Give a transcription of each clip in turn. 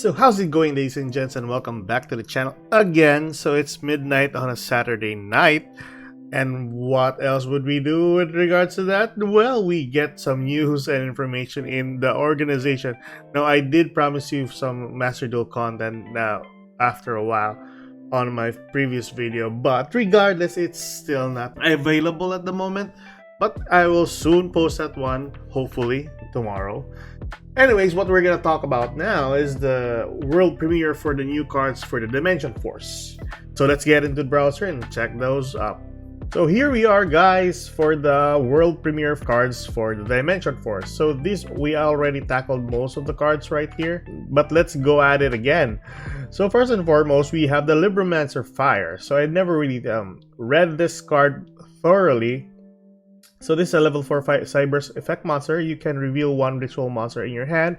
So how's it going, ladies and gents, and welcome back to the channel again. So it's midnight on a Saturday night, and what else would we do with regards to that? Well, we get some news and information in the organization. Now, I did promise you some Master Duel content now after a while on my previous video, but regardless, it's still not available at the moment. But I will soon post that one, hopefully tomorrow. Anyways, what we're gonna talk about now is the world premiere for the new cards for the Dimension Force. So let's get into the browser and check those up. So here we are, guys, for the world premiere of cards for the Dimension Force. So this, we already tackled most of the cards right here, but let's go at it again. So first and foremost, we have the Libromancer Fire. So I never really read this card thoroughly. So this is a level 4 Cyber's effect monster. You can reveal one ritual monster in your hand.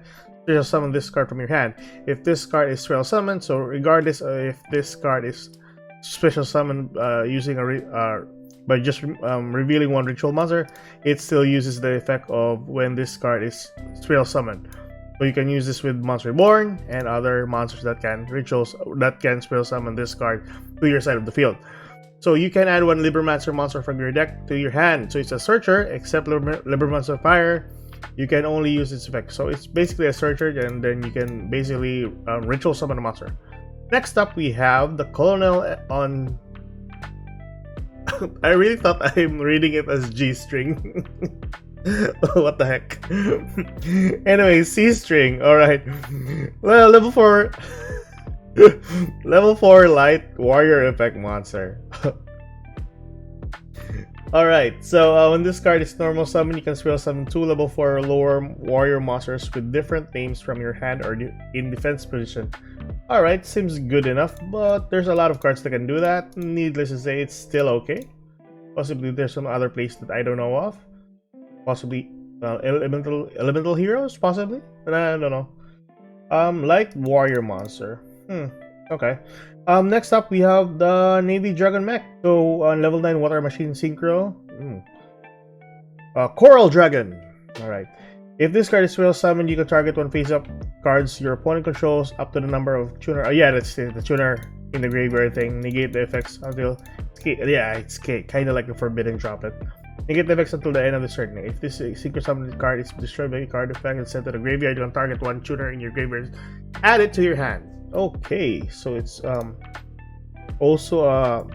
Just summon this card from your hand. If this card is spell summoned, so regardless if this card is special summoned using by just revealing one ritual monster, it still uses the effect of when this card is spell summoned. So you can use this with Monster Reborn and other monsters that can spell summon this card to your side of the field. So you can add one Libromancer monster from your deck to your hand. So it's a searcher, except Libromancer Fire, you can only use its effect. So it's basically a searcher, and then you can basically ritual summon a monster. Next up, we have the Colonel on... I really thought I'm reading it as G-string. What the heck? Anyway, C-string. Alright. Well, level 4... level 4 light warrior effect monster. Alright, so when this card is normal summon, you can spell summon 2 level 4 or lower warrior monsters with different names from your hand or in defense position. Alright, seems good enough, but there's a lot of cards that can do that. Needless to say, it's still okay. Possibly there's some other place that I don't know of. Possibly elemental heroes, possibly? But I don't know. Light warrior monster. Okay. Next up, we have the Navy Dragon Mech. So on level 9 Water Machine Synchro. Coral Dragon. Alright. If this card is spell summoned, you can target one face-up cards your opponent controls up to the number of tuner. Oh yeah, that's the tuner in the graveyard thing. Negate the effects until... Yeah, it's kind of like the Forbidden Droplet. Negate the effects until the end of the turn. If this secret summoned card is destroyed by a card effect and sent to the graveyard, you can target one tuner in your graveyard. Add it to your hand. Okay, so it's also a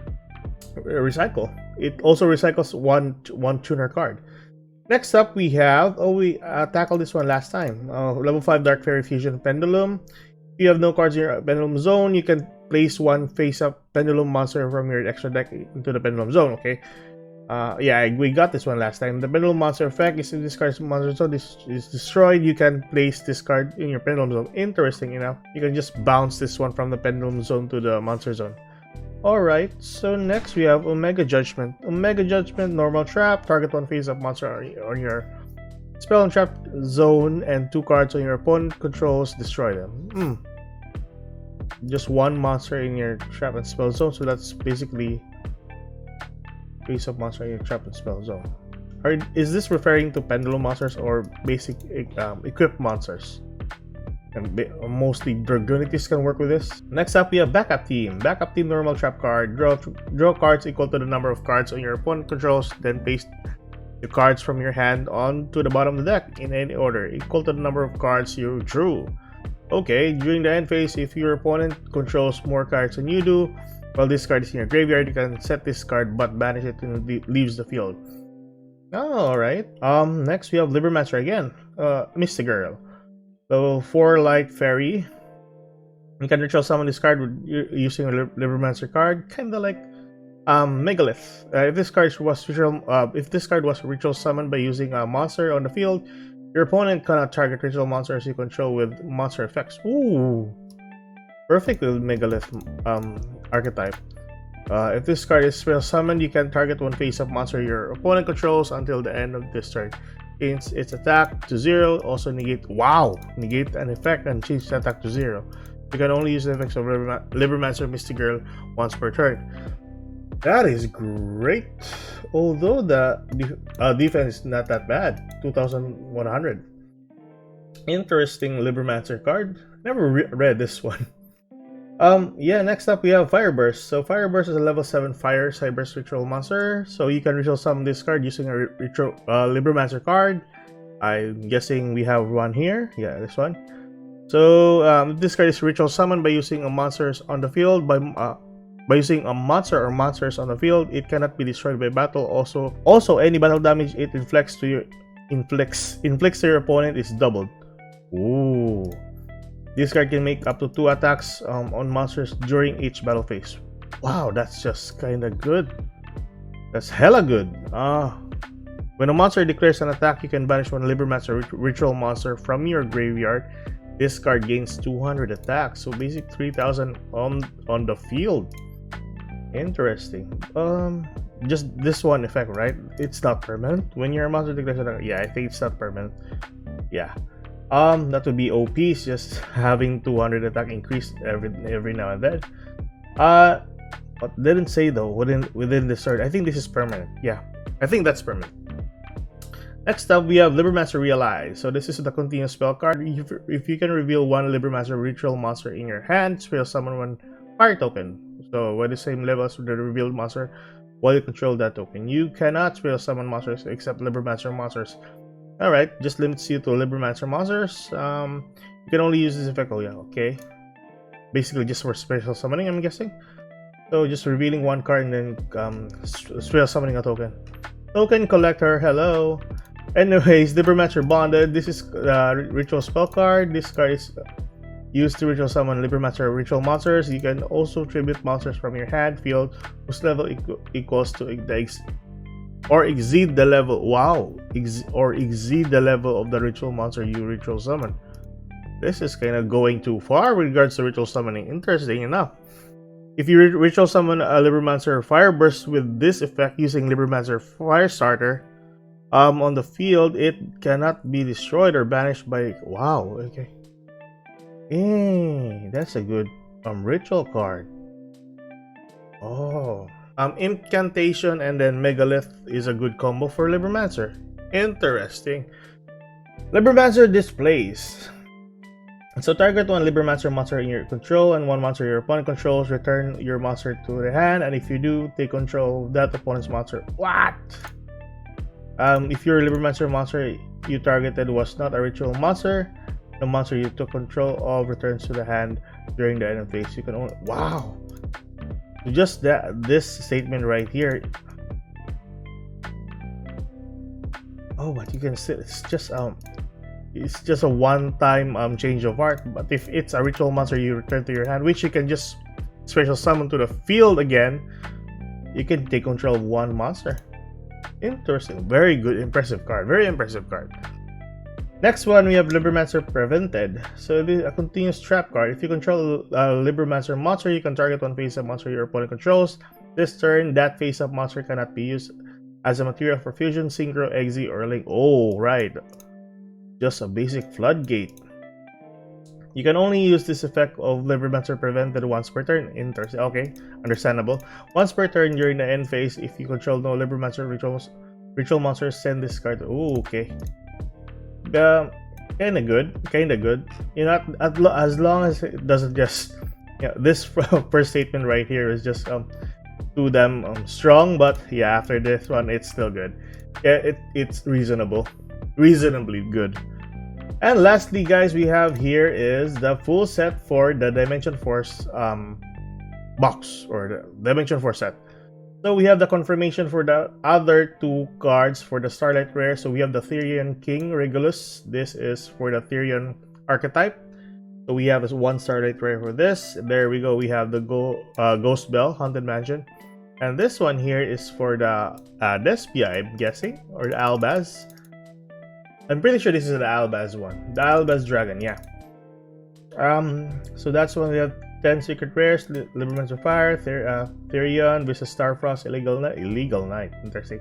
recycle. It also recycles one tuner card. Next up, we have we tackled this one last time. Level 5 Dark Fairy Fusion Pendulum. If you have no cards in your Pendulum Zone, you can place one face-up Pendulum monster from your extra deck into the Pendulum Zone. Okay. Yeah, we got this one last time. The Pendulum Monster effect is if this card's monster zone is destroyed, you can place this card in your Pendulum Zone. Interesting enough, you can just bounce this one from the Pendulum Zone to the Monster Zone. Alright, so next we have Omega Judgment. Omega Judgment, normal trap, target one face-up monster on your spell and trap zone, and 2 cards on your opponent controls, destroy them. Just one monster in your trap and spell zone, so that's basically face-up monster in your trap and spell zone. Is this referring to Pendulum monsters or basic equipped monsters? And mostly Dragonities can work with this. Next up, we have Backup Team. Backup Team normal trap card. Draw cards equal to the number of cards on your opponent controls, then paste the cards from your hand onto the bottom of the deck in any order, equal to the number of cards you drew. Okay, during the end phase, if your opponent controls more cards than you do, while this card is in your graveyard, you can set this card but banish it when it leaves the field. Oh, alright. Next we have Libromancer again. Misty Girl. Level 4 Light Fairy. You can ritual summon this card with using a Libromancer card, kinda like Megalith. If this card was ritual summoned by using a monster on the field, your opponent cannot target ritual monsters you control with monster effects. Ooh, perfect with Megalith archetype. If this card is spell summoned, you can target one face-up monster your opponent controls until the end of this turn. Change its attack to 0. Also negate an effect and change the attack to 0. You can only use the effects of Libromancer Misty Girl once per turn. That is great. Although the defense is not that bad, 2100. Interesting Libromancer card. Never read this one. Yeah, next up we have Fireburst. So Fireburst is a level 7 fire cyber ritual monster. So you can ritual summon this card using a ritual Libromancer card. I'm guessing we have one here. Yeah, this one. So this card is ritual summoned by using a monsters on the field. By using a monster or monsters on the field, it cannot be destroyed by battle. Also any battle damage it inflicts to your opponent is doubled. Ooh. This card can make up to 2 attacks on monsters during each battle phase. Wow, that's just kinda good. That's hella good. When a monster declares an attack, you can banish one Libromancer ritual monster from your graveyard. This card gains 200 attacks, so basic 3000 on the field. Interesting. Just this one effect, right? It's not permanent. When your monster declares an attack, yeah, I think it's not permanent. Yeah. That would be OP, just having 200 attack increased every now and then. But didn't say though within this card. I think this is permanent. Yeah, I think that's permanent. Next up, we have Libromancer Realize. So this is the continuous spell card. If you can reveal one Libromancer ritual monster in your hand, spell summon one fire token. So with the same level as the revealed monster, while you control that token, you cannot spell summon monsters except Libromancer monsters. Alright, just limits you to Libromancer monsters. You can only use this effect. Oh yeah, okay. Basically just for special summoning, I'm guessing. So just revealing one card and then special summoning a token. Token collector, hello. Anyways, Libromancer Bonded. This is ritual spell card. This card is used to ritual summon Libromancer ritual monsters. You can also tribute monsters from your hand field whose level equals to or exceed the level. Wow, or exceed the level of the ritual monster you ritual summon. This is kind of going too far with regards to ritual summoning. Interesting enough. If you ritual summon a Libromancer Fireburst with this effect using Libromancer Firestarter on the field, it cannot be destroyed or banished by. Wow, okay. That's a good ritual card. Oh. Incantation and then Megalith is a good combo for Libromancer. Interesting. Libromancer Displays. So target one Libromancer monster in your control and one monster your opponent controls. Return your monster to the hand, and if you do, take control of that opponent's monster. What? If your Libromancer monster you targeted was not a ritual monster, the monster you took control of returns to the hand during the end phase. You can only. Wow. Just this statement right here. Oh, but you can see it's just a one-time change of art. But if it's a ritual monster you return to your hand, which you can just special summon to the field again, you can take control of one monster. Interesting. Very good, impressive card. Very impressive card. Next one, we have Libromancer Prevented. So this is a continuous trap card. If you control a Libromancer monster, you can target one face-up monster your opponent controls. This turn, that face-up monster cannot be used as a material for fusion, synchro, exe, or link. Oh, right. Just a basic floodgate. You can only use this effect of Libromancer Prevented once per turn. Interesting. Okay, understandable. Once per turn during the end phase, if you control no Libromancer ritual monsters, send this card. Oh, okay. Kinda good. You know, as long as it doesn't just, yeah. This first statement right here is just too damn strong, but yeah, after this one, it's still good. Yeah, it's reasonably good. And lastly, guys, we have here is the full set for the Dimension Force box or the Dimension Force set. So we have the confirmation for the other two cards for the Starlight Rare. So we have the Therian King Regulus. This is for the Therian archetype. So we have one Starlight Rare for this. There we go. We have the Ghost Bell Haunted Mansion. And this one here is for the Despia, I'm guessing, or the Albaz. I'm pretty sure this is the Albaz one. The Albaz Dragon, yeah. So that's when we have 10 Secret Rares, Libromancer Fire, Therion, Vista Starfrost, Illegal Night. Interesting.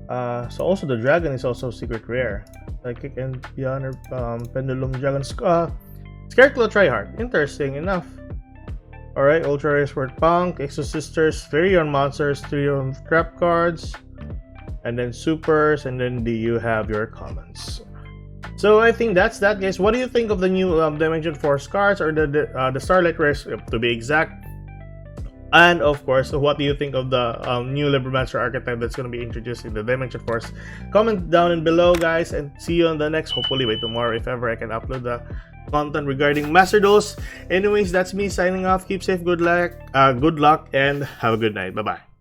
So also the Dragon is also Secret Rare. Psychic and Beyond, Pendulum Dragon, Scarecrow Tryhard. Interesting enough. Alright, Ultra Rare Sword Punk, Exo Sisters, Therion Monsters, Therion Trap Cards, and then Supers, and then you have your commons. So I think that's that, guys. What do you think of the new Dimension Force cards, or the Starlight Rares to be exact? And of course, what do you think of the new Libromancer archetype that's going to be introduced in the Dimension Force? Comment down and below, guys, and see you on the next, hopefully by tomorrow, if ever I can upload the content regarding Master Duels. Anyways, that's me signing off. Keep safe, good luck, and have a good night. Bye bye.